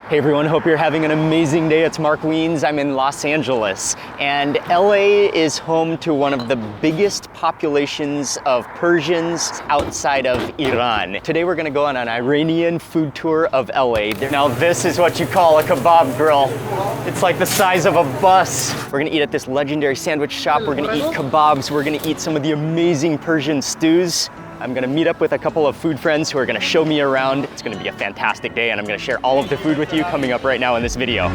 Hey everyone, hope you're having an amazing day. It's Mark Wiens. I'm in Los Angeles, and LA is home to one of the biggest populations of Persians outside of Iran. Today we're gonna go on an Iranian food tour of LA. Now this is what you call a kebab grill. It's like the size of a bus. We're gonna eat at this legendary sandwich shop. We're gonna eat kebabs. We're gonna eat some of the amazing Persian stews. I'm gonna meet up with a couple of food friends who are gonna show me around. It's gonna be a fantastic day, and I'm gonna share all of the food with you coming up right now in this video.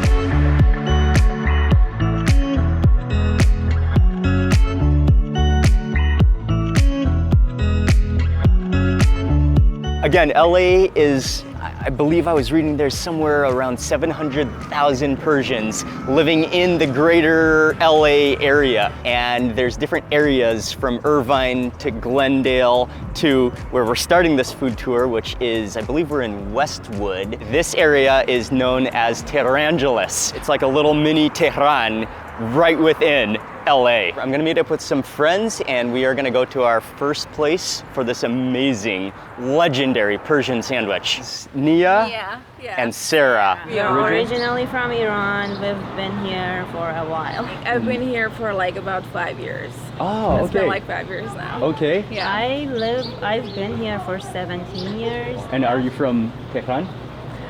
Again, LA is, I believe I was reading there's somewhere around 700,000 Persians living in the greater LA area. And there's different areas from Irvine to Glendale to where we're starting this food tour, which is, I believe we're in Westwood. This area is known as Tehrangeles. It's like a little mini Tehran right within LA. I'm gonna meet up with some friends and we are gonna go to our first place for this amazing, legendary Persian sandwich. Nia and Sarah. We are originally from Iran. We've been here for a while. I've been here for like about 5 years. Oh, okay. It's been like 5 years now. Okay. Yeah. I've been here for 17 years. And are you from Tehran?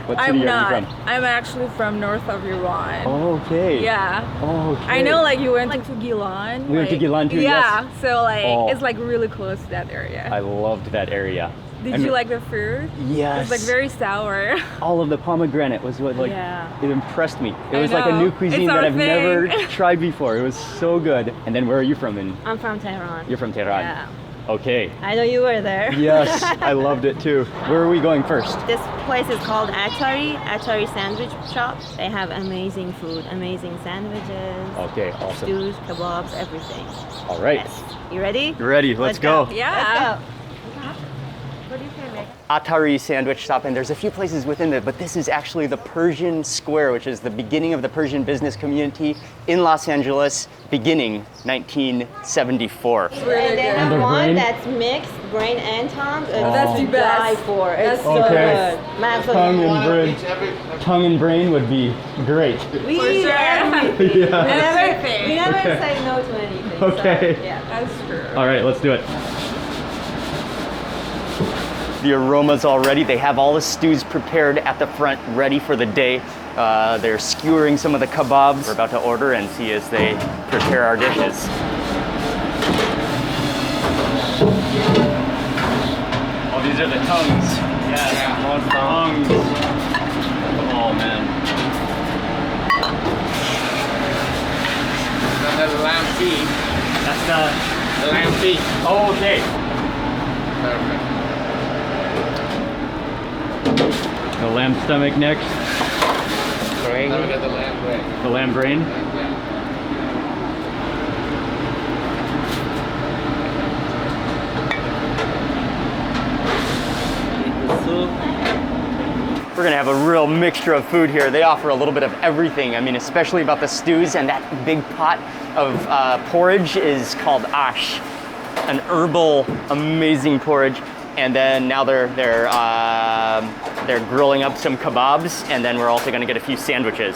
What city I'm not. are you from? I'm actually from north of Iran. Okay. Yeah. Okay. I know like you went to Gilan. We went to Gilan too, yeah, yes. so like Oh. it's like really close to that area. I loved that area. Did you like the food? Yes. It's like very sour. All of the pomegranate was what it impressed me. It I was like a know. new cuisine It's that our I've never thing. tried before. It was so good. And then where are you from? I'm from Tehran. You're from Tehran? Yeah. Okay. I know you were there. Yes, I loved it too. Where are we going first? This place is called Atari Sandwich Shop. They have amazing food, amazing sandwiches, Okay, awesome. stews, kebabs, everything. All right. Yes. You ready? You ready? Let's go. Yeah. Let's go. What do you say, Meg? Atari sandwich shop, and there's a few places within it, but this is actually the Persian Square, which is the beginning of the Persian business community in Los Angeles, beginning 1974. Really And they good. have the one brain? that's mixed, brain and tongue. That's the to best. die for. It's That's so Okay. good. Max, Tongue and brain would be great. we For eat sure. everything. Yeah. Everything. We never say no to anything. so, Okay. yeah. That's true. All right, let's do it. The aroma's already. They have all the stews prepared at the front, ready for the day. They're skewering some of the kebabs. We're about to order and see as they prepare our dishes. Oh, these are the tongues. Yes, more tongues. Oh man. That's the lamb feet. That's The lamb feet. oh, okay. Perfect. The lamb stomach next. Now we got the lamb brain. The lamb brain. Yeah. We're gonna have a real mixture of food here. They offer a little bit of everything. I mean, especially about the stews, and that big pot of porridge is called ash, an herbal, amazing porridge. And then now they're grilling up some kebabs, and then we're also gonna get a few sandwiches.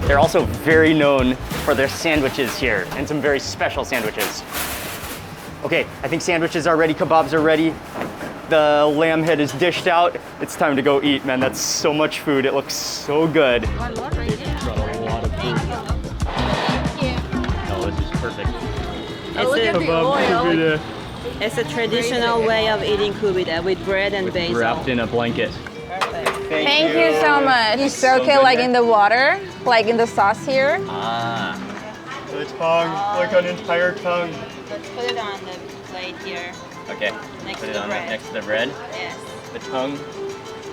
They're also very known for their sandwiches here, and some very special sandwiches. Okay, I think sandwiches are ready, kebabs are ready. The lamb head is dished out. It's time to go eat, man. That's so much food. It looks so good. One more right here. Brought a lot of food. Oh, this is perfect. Oh, look at the oil. It's a traditional way of eating kubida with bread and basil. Wrapped in a blanket. Perfect. Thank you so much. You soak So it good like there. in the water, like in the sauce here. Ah. The tongue, like an entire tongue. Let's put it on the plate here. Okay. Next Put to it the on bread. next to the bread. Yes. The tongue.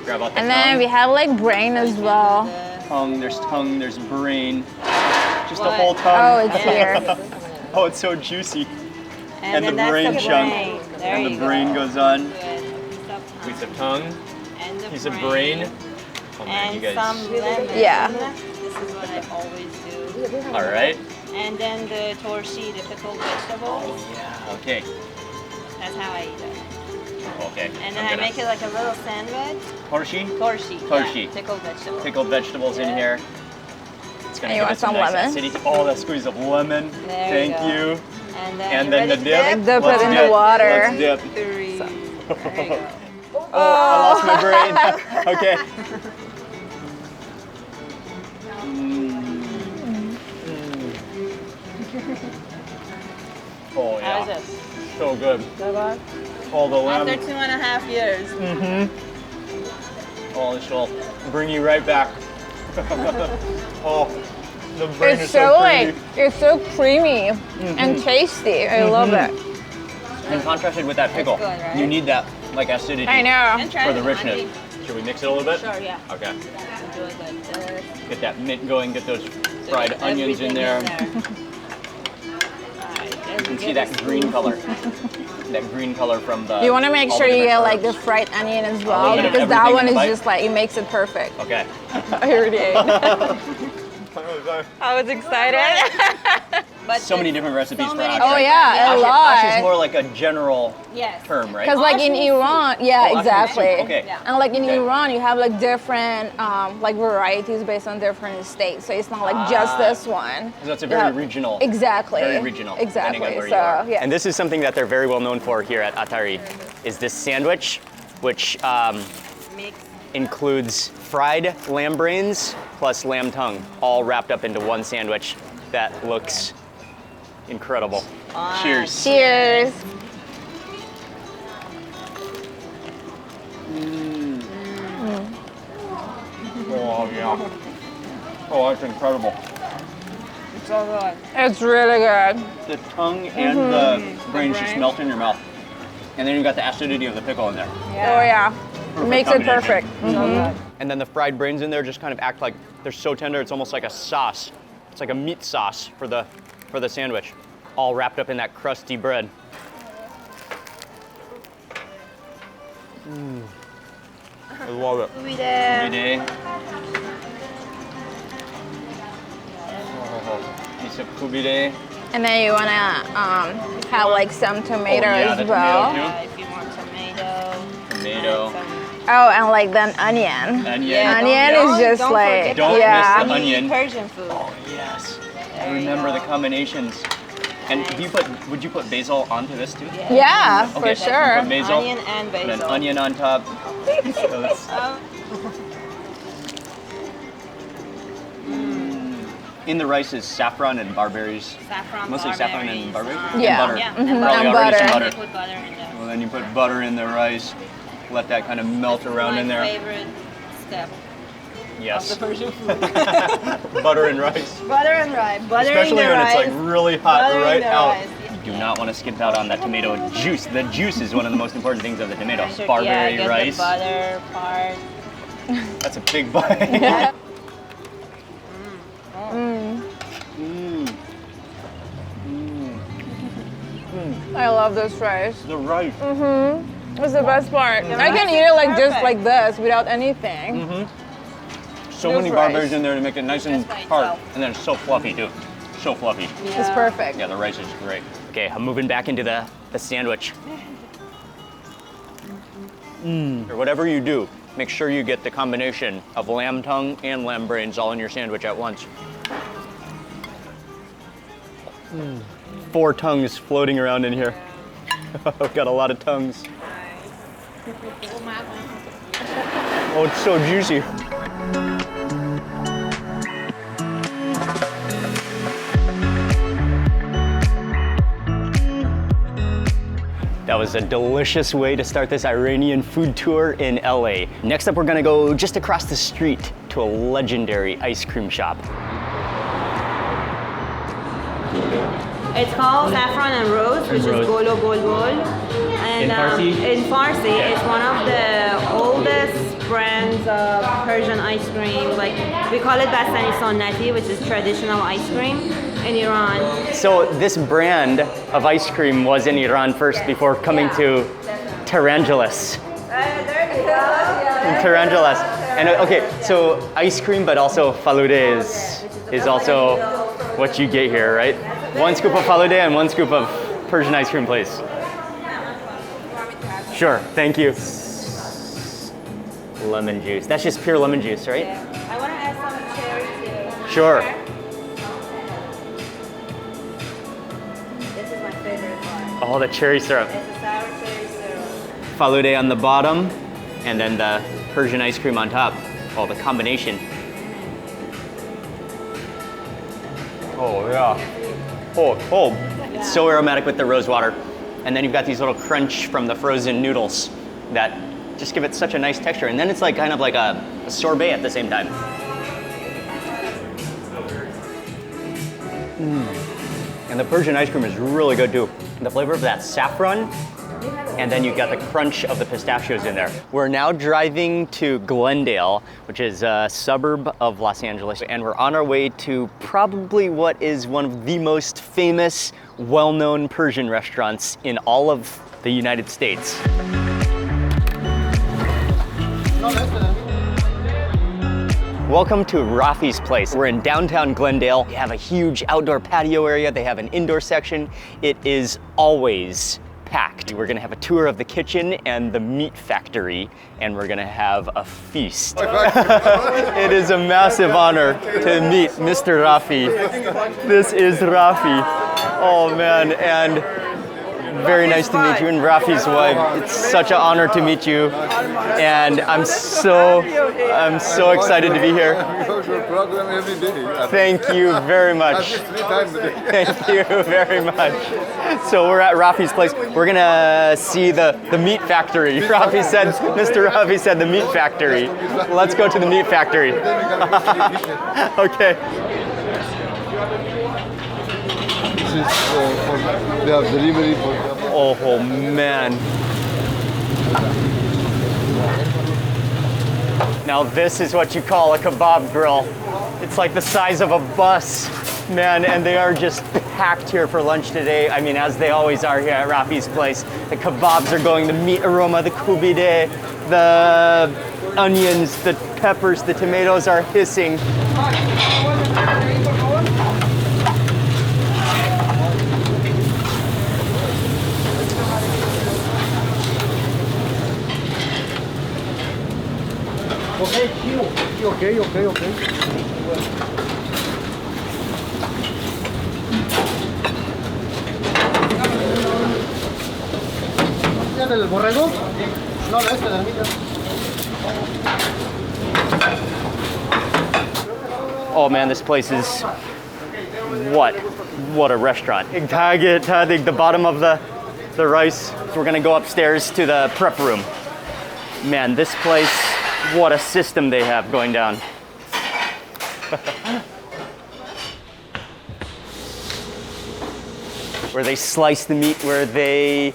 Grab out the And then tongue. we have like brain as well. Tongue, there's brain. Just the What? whole tongue. Oh, it's here. Oh, it's so juicy. And the then that's brain the chunk. brain. There And you the go. brain goes on. Good. Piece of tongue, And the piece of brain. Oh man, you And guys. some lemon. Yeah. This is what I always do. All right. And then the torshi, the pickled vegetables. Yeah. Okay. That's how I eat it. Okay. And then I make it like a little sandwich. Torshi. Torshi. Torshi. Yeah, pickled vegetables. Pickled vegetables in here. It's gonna And you give want it some some nice lemon? acidity. Oh, that squeeze of lemon. There Thank you you. go. And then, And you then ready the to dip. Dip Let's it in dip. the water. Let's dip. Three. There you go. Oh, I lost my brain. Okay. Oh yeah. How's it? So good. All the lamb. After 2.5 years. Oh, this will bring you right back. Oh, the brain It's is so creamy. like, it's so creamy and tasty. I love it. And contrasted with that pickle, good, right? you need that like acidity I know. And try for the it, richness. honey. Should we mix it a little bit? Sure, yeah. Okay. Do it like this. Get that mint going. Get those So fried get onions in everything there. Alright, You can see that green color. That green color from the. You want to make all sure the you get different like the herbs. fried onion as little well, bit of because that everything one in is the bite? just like, it makes it perfect. Okay. I already ate. I was excited. But So many different recipes for many ash. Oh right? yeah, a Ash is lot. more like a general Yes. term, right? Because like in Iran, yeah, Oh, exactly. actually, okay. Yeah. And like in Okay. Iran, you have like different like varieties based on different states. So it's not like just Ah. this one. So it's a You very have- regional. Exactly. Very regional. depending on Exactly. where So you are. yeah. And this is something that they're very well known for here at Atari, is this sandwich, which Mix. includes fried lamb brains plus lamb tongue, all wrapped up into one sandwich that looks incredible. Cheers. Cheers. Oh yeah. Oh, that's incredible. So good. It's really good. The tongue and the brains just melt in your mouth. And then you've got the acidity of the pickle in there. Oh yeah. Perfect Makes it combination. perfect. And then the fried brains in there just kind of act like they're so tender, it's almost like a sauce. It's like a meat sauce for the sandwich, all wrapped up in that crusty bread. I love it. Sweet there. Every day. Oh, piece of kubide. And then you wanna have like some tomato yeah, as the well. tomato Yeah, if you want tomato. Tomato. and some- Oh, and like then onion. Onion. Yeah, Onion don't- is just don't like forget Don't yeah. miss the We onion. eat Persian food. Oh yes. There you Remember go. the combinations. And do you would you put basil onto this too? Yeah, for Okay, sure. put basil, Onion and basil. and then onion on top. So it's- Oh, in the rice is saffron and barberries. saffron, Mostly saffron and barberries? Yeah. And butter. Yeah, Mhm. and Probably And already some butter. butter. Put butter in there. Well, then you put butter in the rice. Let that kind of melt around My in there. favorite step Yes. of the Persian food. Butter and rice. Butter and rice. Butter Especially in the when rice. it's like really hot Butter in right the out. rice. You do not want to skip out on that tomato juice. The juice is one of the most important things of the tomato. Sure, Barberry yeah, get rice. the butter part. That's a big bite. I love this rice. The rice. It's the best part. I can eat it like just perfect. like this without anything. So This many rice. barberries in there to make it nice and Just by hard. itself. And then it's so fluffy too. So fluffy. It's perfect. Yeah, the rice is great. Okay, I'm moving back into the sandwich. Or whatever you do, make sure you get the combination of lamb tongue and lamb brains all in your sandwich at once. 4 tongues floating around in here. I've got a lot of tongues. Oh, it's so juicy. That That was a delicious way to start this Iranian food tour in LA. Next up, we're gonna go just across the street to a legendary ice cream shop. It's called Saffron and Rose, which is Golo Bolbol. And In Farsi? In Farsi, it's one of the oldest brands of Persian ice cream. Like, we call it Bastani Sunnati, which is traditional ice cream in Iran. So this brand of ice cream was in Iran first before coming to Tarangelis. Tarangelis. And okay, so ice cream, but also falude is also what you get here, right? 1 scoop of falude and 1 scoop of Persian ice cream, please. Sure, thank you. Lemon juice. That's just pure lemon juice, right? Yeah. I want to add some cherry too. Sure. This is my favorite part. Oh, the cherry syrup. It's a sour cherry syrup. Falude on the bottom, and then the Persian ice cream on top. Oh, the combination. Oh, yeah. Oh. It's so aromatic with the rose water. And then you've got these little crunch from the frozen noodles that just give it such a nice texture. And then it's like kind of like a sorbet at the same time. And the Persian ice cream is really good too. The flavor of that saffron, and then you've got the crunch of the pistachios in there. We're now driving to Glendale, which is a suburb of Los Angeles, and we're on our way to probably what is one of the most famous, well-known Persian restaurants in all of the United States. Welcome to Rafi's Place. We're in downtown Glendale. They have a huge outdoor patio area. They have an indoor section. It is always packed. We're gonna have a tour of the kitchen and the meat factory, and we're gonna have a feast. It is a massive honor to meet Mr. Rafi. This is Rafi. Oh man, and very nice to meet you and Rafi's wife. It's such an honor to meet you, and I'm so excited to be here. Your program every day. Thank you very much. 3 times a day. Thank you very much. So we're at Rafi's Place. We're gonna see the meat factory. Mr. Rafi said the meat factory. Let's go to the meat factory. Okay. This is they have delivery for them. Oh man. Now this is what you call a kebab grill. It's like the size of a bus, man, and they are just packed here for lunch today. I mean, as they always are here at Rafi's Place. The kebabs are going, the meat aroma, the kubide, the onions, the peppers, the tomatoes are hissing. Okay. ¿El borrego? No, este, la mitad. Oh man, this place is what a restaurant. Tadig, the bottom of the rice. So we're gonna go upstairs to the prep room. Man, this place, what a system they have going down. Where they slice the meat, where they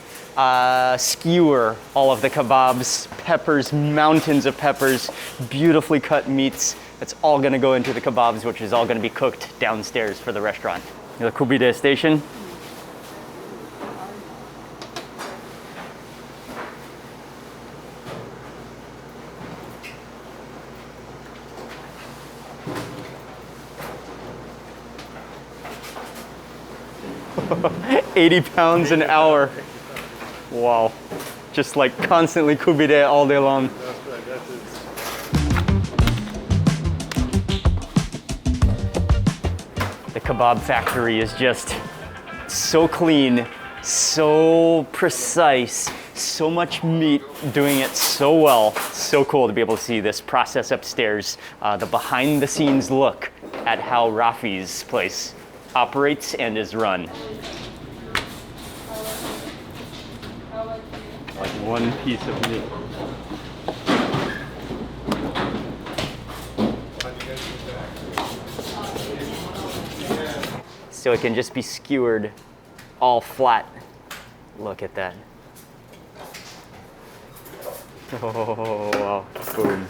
skewer all of the kebabs, peppers, mountains of peppers, beautifully cut meats. That's all gonna go into the kebabs, which is all gonna be cooked downstairs for the restaurant. The Kubide station. $80 pounds an hour. Wow. Just like constantly kubide all day long. The kebab factory is just so clean, so precise, so much meat, doing it so well. So cool to be able to see this process upstairs, the behind the scenes look at how Rafi's Place operates and is run. One piece of meat. So it can just be skewered all flat. Look at that. Oh, wow. Boom.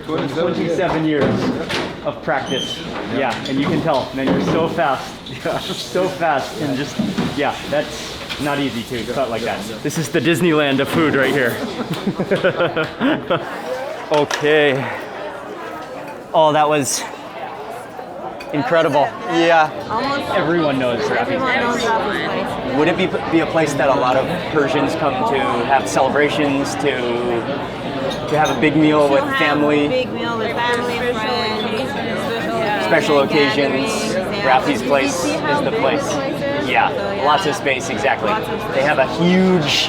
Good. 27 years of practice. Yeah, and you can tell, man, you're so fast. Yeah, so fast. And just, yeah, that's not easy to cut like that. This is the Disneyland of food right here. Okay. Oh, that was incredible. Yeah. Almost Everyone knows Rafi's everyone knows place. Rafi's place. Would it be a place that a lot of Persians come to have celebrations, to have a big meal with Have family, a big meal with family and friends. special occasions? Yeah. Rafi's place You see how is the big place. the place is? Yeah, So, yeah. lots of space, exactly. Lots of space. They have a huge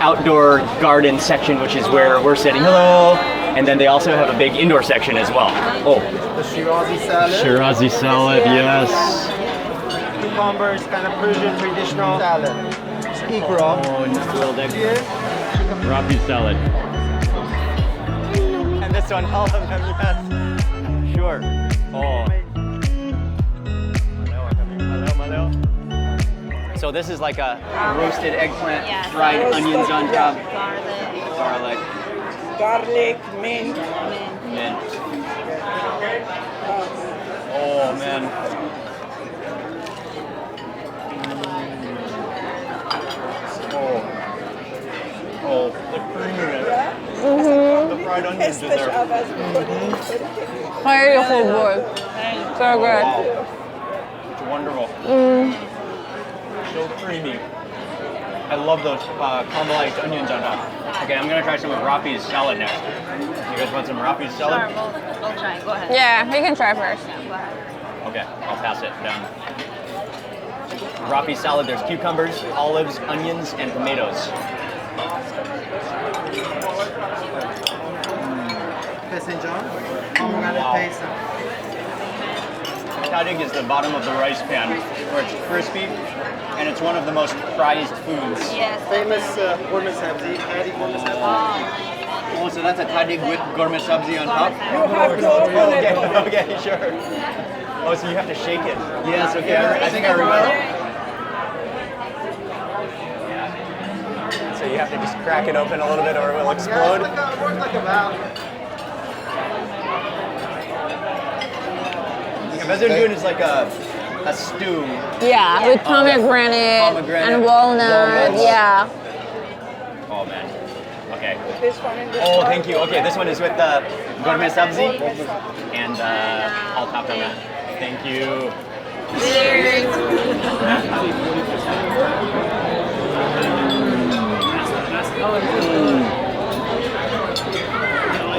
outdoor garden section, which is where we're sitting. Hello! And then they also have a big indoor section as well. Oh, The Shirazi salad. Shirazi salad, yes. Cucumbers, kind of Persian traditional salad. Ikram. Oh, just a little egg. Rafi salad. And this one, all of them, yes. Sure. Oh. So this is like a roasted eggplant, Yes. fried onions on top, Garlic, garlic, Garlic, mint, mint. Oh man. Oh, the creaminess. The fried onions in there. Very good. So good. Wow. It's wonderful. So creamy. I love those caramelized onions on top. Okay, I'm gonna try some of Rafi's salad next. You guys want some Rafi's salad? Sure, we'll try. Go ahead. Yeah, you can try first. Okay, I'll pass it down. Rafi salad, there's cucumbers, olives, onions, and tomatoes. Passenger. I'm gonna taste it. Tahdig is the bottom of the rice pan, where it's crispy, and it's one of the most prized foods. Yes. Famous gourmet sabzi. Hari gourmet sabzi. Oh, so that's a tahdig with gourmet sabzi on top? you have to open it. Okay, okay, sure. Oh, so you have to shake it. Yes, okay, I think I remember. So you have to just crack it open a little bit or it will explode. Yeah, it works like a valve. Kebazun is like a stew. Yeah, with pomegranate, and walnut. walnuts. Yeah. Oh man. Okay. This one and this Oh, one. thank you. Okay, this one is with the gourmet sabzi and all topped on that. Thank you.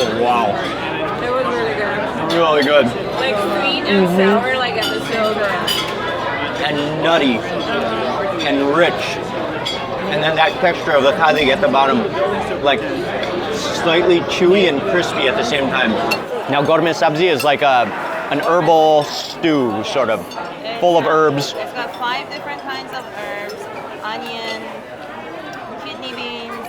Oh wow. It was really good. Really good. Like sweet and sour, like at the so good. And nutty and rich. And then that texture of the tahdig at the bottom, like slightly chewy and crispy at the same time. Now gourmet sabzi is like an herbal stew, sort of, full of herbs. It's got 5 different kinds of herbs: onion, kidney beans,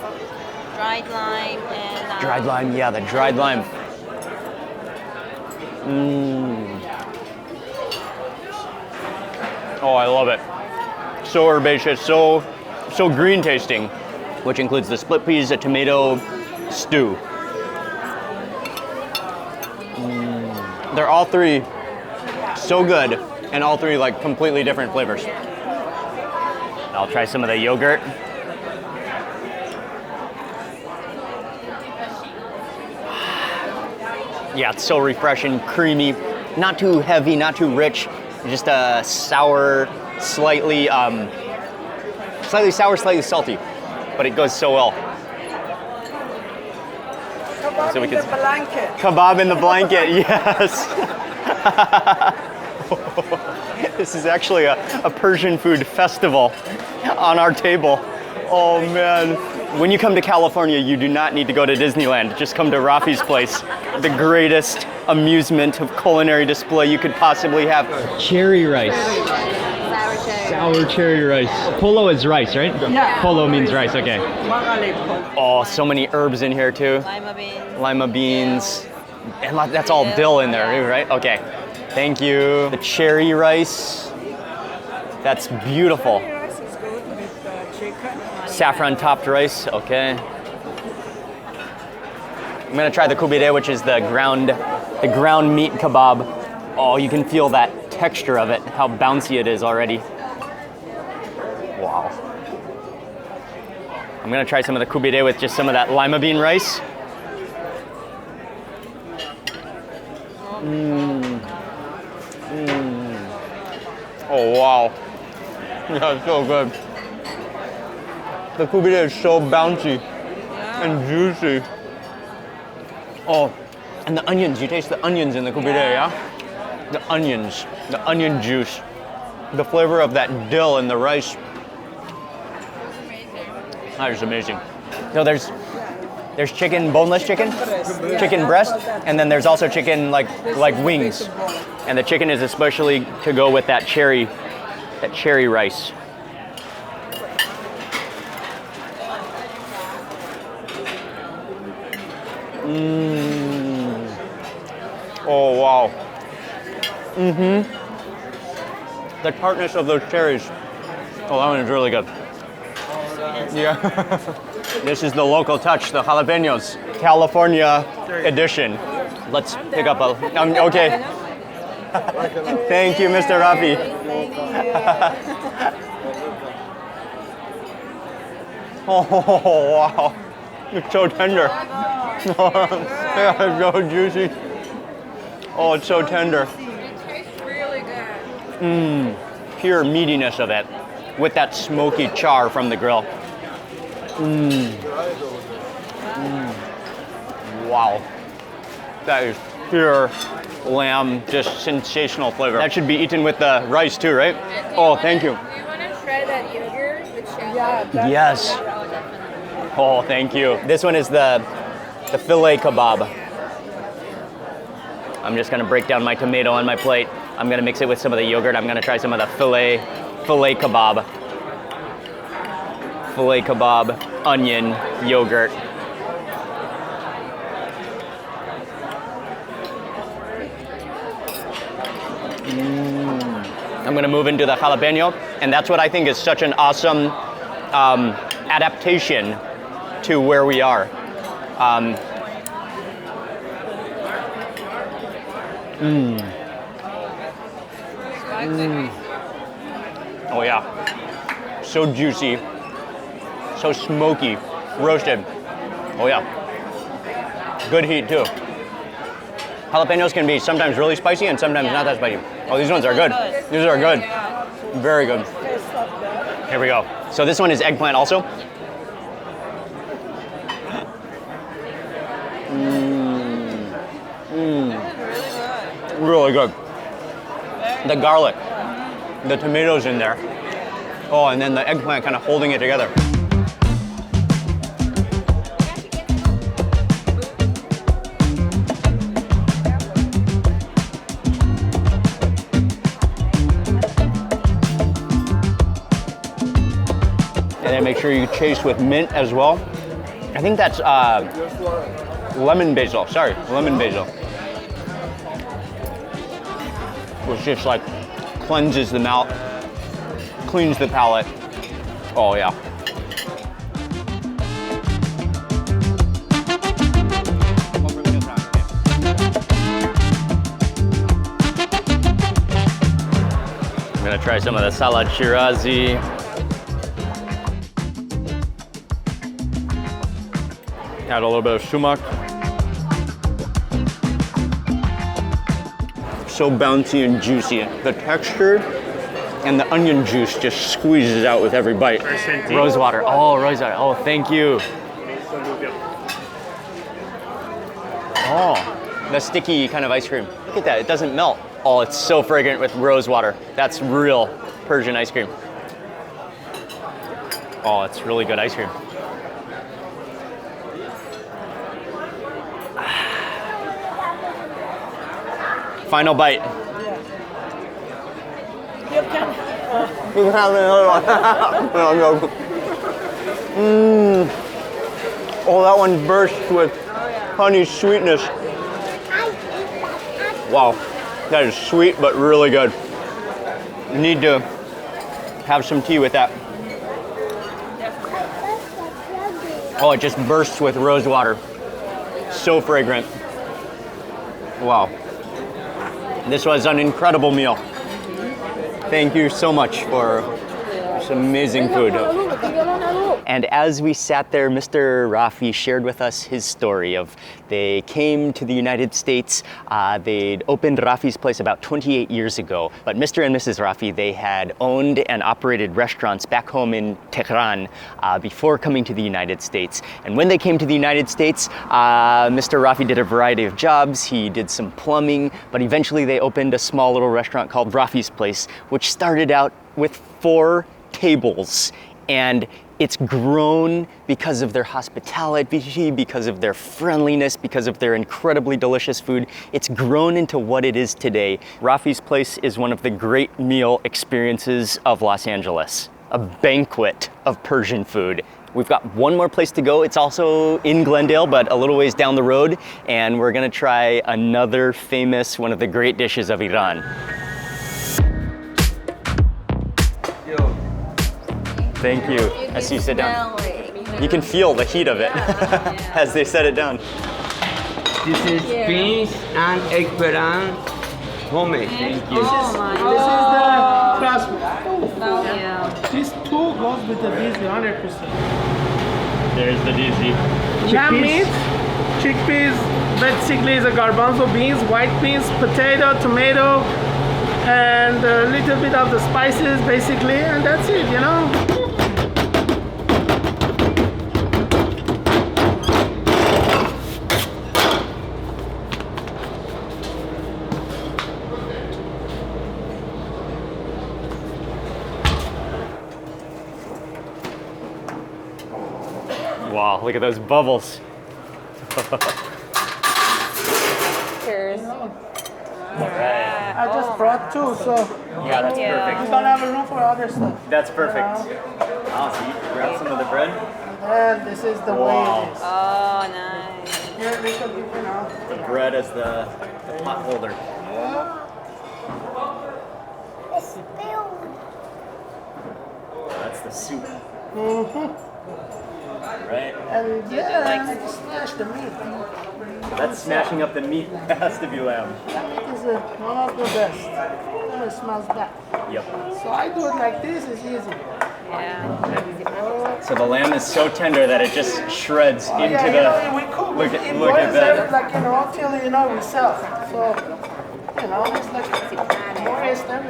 dried lime, and Dried lime, yeah, the dried lime. Oh, I love it. So herbaceous, so green tasting, which includes the split peas, a tomato stew. They're all three so good, and all three like completely different flavors. I'll try some of the yogurt. Yeah, it's so refreshing, creamy, not too heavy, not too rich, just a sour, slightly sour, slightly salty, but it goes so well. Kebab So we in can- the blanket. Kebab in the blanket, yes. This is actually a Persian food festival on our table. Oh man. When you come to California, you do not need to go to Disneyland. Just come to Rafi's place, the greatest amusement of culinary display you could possibly have. Cherry rice. Sour cherry rice. Polo is rice, right? Yeah. Polo means rice, okay. Magalip. Oh, so many herbs in here too. Lima beans. Lima beans. And that's all dill in there, right? Okay. Thank you. The cherry rice. That's beautiful. Rice is good with chicken. Saffron topped rice, okay. I'm gonna try the kubide, which is the ground meat kebab. Oh, you can feel that texture of it, how bouncy it is already. Wow. I'm gonna try some of the kubide with just some of that lima bean rice. Oh wow, that's so good. The kubide is so bouncy and juicy. Oh, and the onions, you taste the onions in the kubide, yeah? The onions, the onion juice, the flavor of that dill in the rice. That is amazing. No, there's chicken, boneless chicken, chicken breast, and then there's also chicken like wings. And the chicken is especially to go with that cherry rice. Oh wow. The tartness of those cherries. Oh, that one is really good. Yeah. This is the local touch, the jalapenos, California edition. Let's pick up a. Okay. Thank you, Mr. Rafi. Oh wow, it's so tender. Yeah, it's so juicy. Oh, it's so tender. It tastes really good. Pure meatiness of it, with that smoky char from the grill. Wow, that is pure lamb, just sensational flavor. That should be eaten with the rice too, right? Oh, thank you. Do you want to try that yogurt with chocolate? Yeah, Yes. Oh, thank you. This one is the filet kebab. I'm just gonna break down my tomato on my plate. I'm gonna mix it with some of the yogurt. I'm gonna try some of the filet kebab. Filet kebab, onion, yogurt. I'm gonna move into the jalapeno, and that's what I think is such an awesome adaptation to where we are. Oh yeah, so juicy, so smoky, roasted. Oh yeah, good heat too. Jalapenos can be sometimes really spicy and sometimes not that spicy. Oh, these ones are good. These are good. Very good. Here we go. So this one is eggplant also. Really good. The garlic, the tomatoes in there. Oh, and then the eggplant kind of holding it together. And then make sure you chase with mint as well. I think that's lemon basil. Sorry, lemon basil. Which just like cleanses the mouth, cleans the palate. Oh yeah. I'm gonna try some of the salad shirazi. Add a little bit of sumac. So bouncy and juicy. The texture and the onion juice just squeezes out with every bite. Rosewater. Oh, rosewater. Oh, thank you. Oh, the sticky kind of ice cream. Look at that. It doesn't melt. Oh, it's so fragrant with rosewater. That's real Persian ice cream. Oh, it's really good ice cream. Final bite. You can. You can have another one. Oh, that one burst with honey sweetness. Wow, that is sweet but really good. You need to have some tea with that. Oh, it just bursts with rose water. So fragrant. Wow. This was an incredible meal. Thank you so much for this amazing food. And as we sat there, Mr. Rafi shared with us his story of they came to the United States. They'd opened Rafi's place about 28 years ago. But Mr. and Mrs. Rafi, they had owned and operated restaurants back home in Tehran before coming to the United States. And when they came to the United States, Mr. Rafi did a variety of jobs. He did some plumbing, but eventually they opened a small little restaurant called Rafi's Place, which started out with 4 tables. And it's grown because of their hospitality, because of their friendliness, because of their incredibly delicious food. It's grown into what it is today. Rafi's Place is one of the great meal experiences of Los Angeles, a banquet of Persian food. We've got one more place to go. It's also in Glendale, but a little ways down the road. And we're gonna try another famous, one of the great dishes of Iran. Thank you. As you sit down, you can feel the heat of it as they set it down. This is beans and eggplant homemade. Thank you. This is the crust. Yeah. This two goes with the beans 100%. There's the DZ. Lamb meat, chickpeas, basically is a garbanzo beans, white beans, potato, tomato, and a little bit of the spices basically, and that's it, you know. Wow, look at those bubbles. Cheers. I just brought 2, so Yeah, that's we perfect. don't have room for other stuff. That's perfect. Oh, so you grab some of the bread? And this is the Wow. way it is. Oh, nice. Here, we can give you now. The bread as the pot holder. That's the soup. Right? And yeah, smash the meat. That's smashing up the meat. That has to be lamb. That meat is one of the best. And it smells bad. Yep. So I do it like this, it's easy. Yeah. So the lamb is so tender that it just shreds into Yeah, you know, we cook, Look it at boils that. like, you know, till, you know, we sell. So, you know, it's like,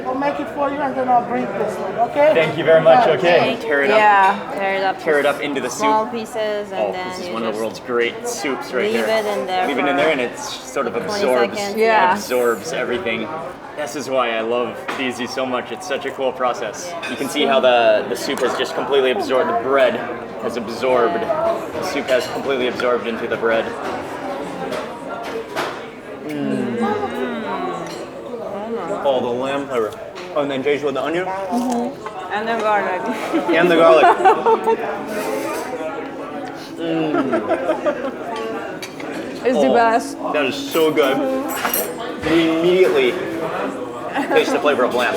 I'll make it for you and then I'll bring this one, okay? Thank you very much. Okay. Tear it up. Yeah. Tear it up. Into the Small soup. pieces, and Oh, then this is you one of the just world's great soups right leave here. it in there Leave it in for there and it sort of 20 absorbs. seconds. Yeah. Absorbs everything. This is why I love DZ so much. It's such a cool process. You can see how the soup has just completely absorbed. The bread has absorbed. The soup has completely absorbed into the bread. Oh, the lamb flavor. Oh, and then Jay's with the onion And the garlic. and the garlic. It's the best. That is so good. You immediately taste the flavor of lamb.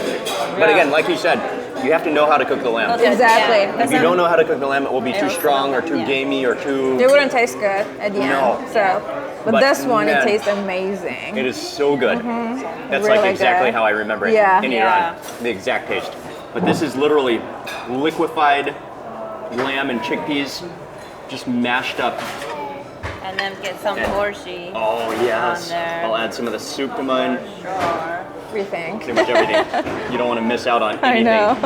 But again, like you said, you have to know how to cook the lamb. Exactly. If you don't know how to cook the lamb, it will be too strong or too gamey or too... It wouldn't taste good at the No. end. So, but But this one, man, it tastes amazing. It is so good. That's Really like exactly good. how I remember it Yeah. in Yeah. Iran. The exact taste. But this is literally liquefied lamb and chickpeas just mashed up. And then get some borscht Oh yes. on there. I'll add some of the soup to mine. Sure. Everything. Pretty much everything. You don't want to miss out on I anything. know.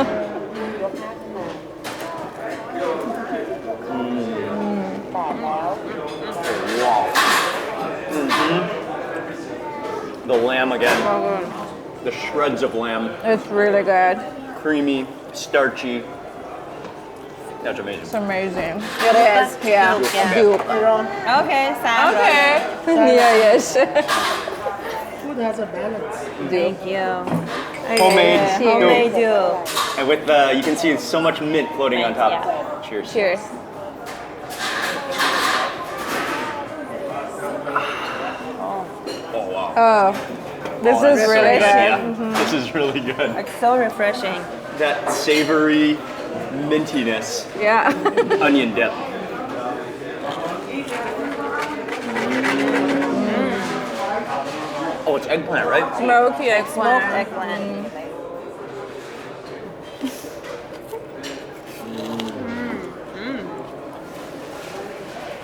Wow. The lamb again. The shreds of lamb. It's really good. Creamy, starchy. That's amazing. It's amazing. It is. Yeah. Yeah. Soup. Okay, Sandra. Okay. Yeah, yes. Food has a balance. Thank you. Homemade. Homemade do. And with the, you can see so much mint floating on top. Yeah. Cheers. Cheers. Oh wow. Oh, this is that's so really good. Yeah, this is really good. It's so refreshing. That savory mintiness. Yeah. Onion dip. Oh, it's eggplant, right? Smoky eggplant. Smoked eggplant.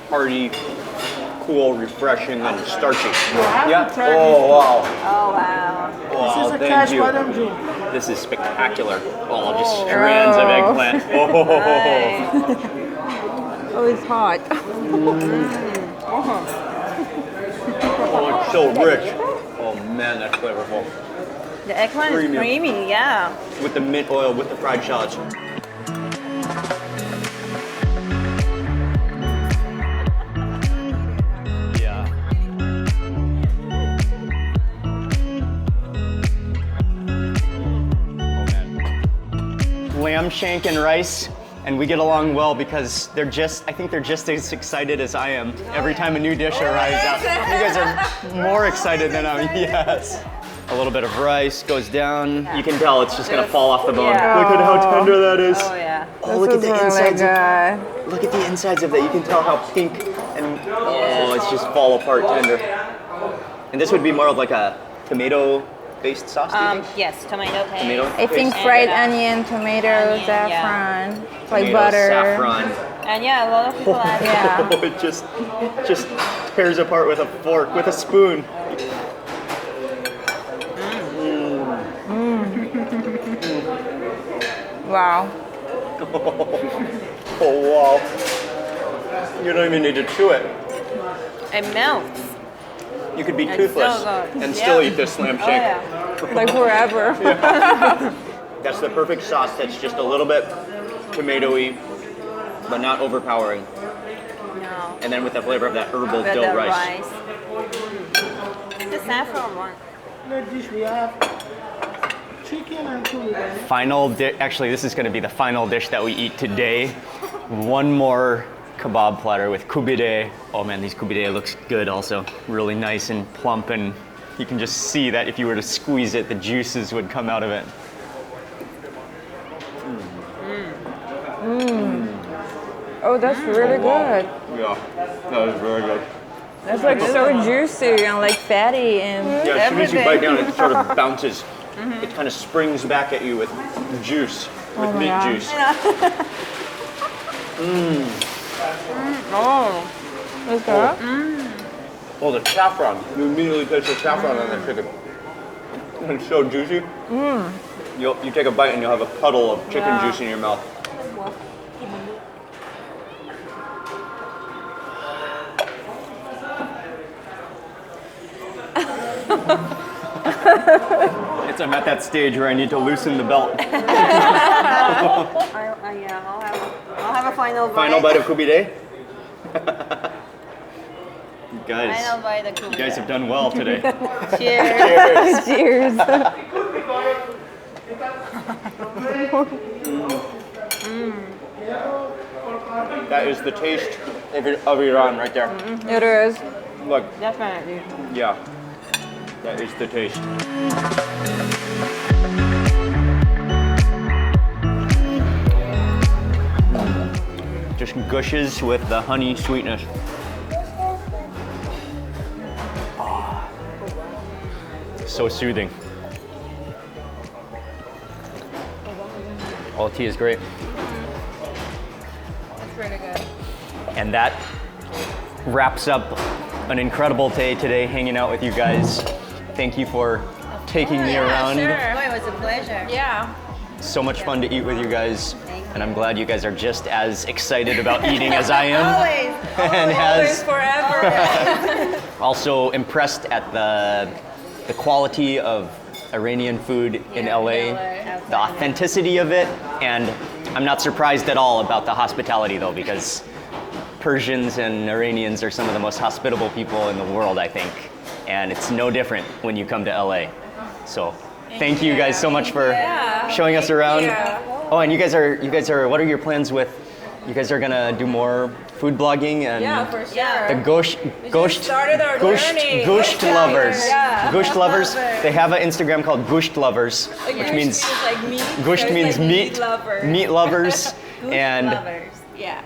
Hearty, cool, refreshing, and starchy. Yeah. Oh wow. Oh wow. Wow, This is a thank cash you. bottom drink. This is spectacular. Oh, just strands of eggplant. Oh. Oh, it's hot. Oh, it's so rich. Oh man, that's flavorful. The eggplant is Premium. creamy, yeah. With the mint oil, with the fried shallots. Yeah. Oh man. Lamb shank and rice. And we get along well because I think they're just as excited as I am every time a new dish arrives out. You guys are more excited than I am, yes. A little bit of rice goes down. You can tell it's just gonna fall off the bone. Yeah. Look at how tender that is. Oh yeah. Oh, look at This is the really insides. good. Look at the insides of that. You can tell how pink and it's just fall apart tender. And this would be more of like a tomato-based sauce, do you think? Yes, tomato paste. Tomato? I think And, fried onion, tomato, onion, saffron, like Tomato, butter. saffron. And yeah, a lot of people add Yeah. Oh, it just tears apart with a fork, with a spoon. Wow. Oh wow. You don't even need to chew it. it melts. You could be It's toothless so good. and still Yeah. eat this lamb Oh shank. yeah. Like forever. That's the perfect sauce that's just a little bit tomatoey, but not overpowering. No. And then with the flavor of that herbal With dill the rice. The saffron one. Next dish we have chicken and chili. Final dish, actually this is gonna be the final dish that we eat today. One more kebab platter with kubide. Oh man, these kubide looks good also. Really nice and plump, and you can just see that if you were to squeeze it, the juices would come out of it. Oh, that's really good. Yeah, that is very good. That's like so juicy and like fatty and Yeah, as soon as you everything. bite down, it sort of bounces. It kind of springs back at you with juice, with my mint God. juice. Oh. That's good. Oh, the saffron. You immediately taste the saffron on the chicken. It's so juicy. You take a bite and you'll have a puddle of chicken juice in your mouth. I'm at that stage where I need to loosen the belt. I'll have a final bite. Final bite of kubide. You Final guys, bite of you guys have done well today. Cheers. Cheers. That is the taste of Iran right there. It is. Look, Definitely. yeah, that is the taste. Just gushes with the honey sweetness. Ah, so soothing. Oh, tea is great. It's really good. And that wraps up an incredible day today hanging out with you guys. Thank you for taking me around. Sure. Oh, it was a pleasure. Yeah. So much fun to eat with you guys. And I'm glad you guys are just as excited about eating as I am. Always. And Always, as forever. also impressed at the quality of Iranian food in LA, the authenticity of it, and I'm not surprised at all about the hospitality though, because Persians and Iranians are some of the most hospitable people in the world, I think. and it's no different when you come to LA. So thank you guys so much for showing us around. Oh, and you guys are, what are your plans with, you guys are gonna do more food blogging and For sure. the Gosht started our journey. lovers. Yeah. Gosht lovers. They have an Instagram called Gosht lovers, which means like meat. Gosht means meat lovers, and Yeah.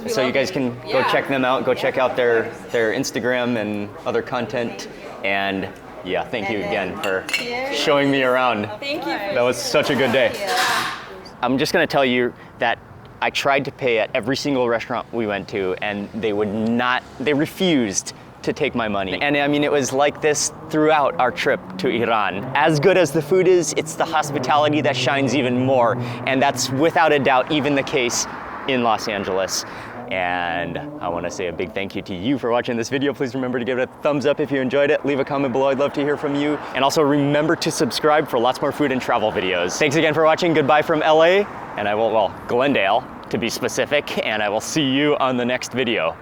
so you guys can go check them out. Go check out their Instagram and other content. And yeah, thank you again for showing me around. Thank you. That was such a good day. I'm just gonna tell you that I tried to pay at every single restaurant we went to, and they refused to take my money. And I mean, it was like this throughout our trip to Iran. As good as the food is, it's the hospitality that shines even more. And that's without a doubt even the case in Los Angeles. And I want to say a big thank you to you for watching this video. Please remember to give it a thumbs up if you enjoyed it. Leave a comment below, I'd love to hear from you. And also remember to subscribe for lots more food and travel videos. Thanks again for watching. Goodbye from LA, and Glendale to be specific, and I will see you on the next video.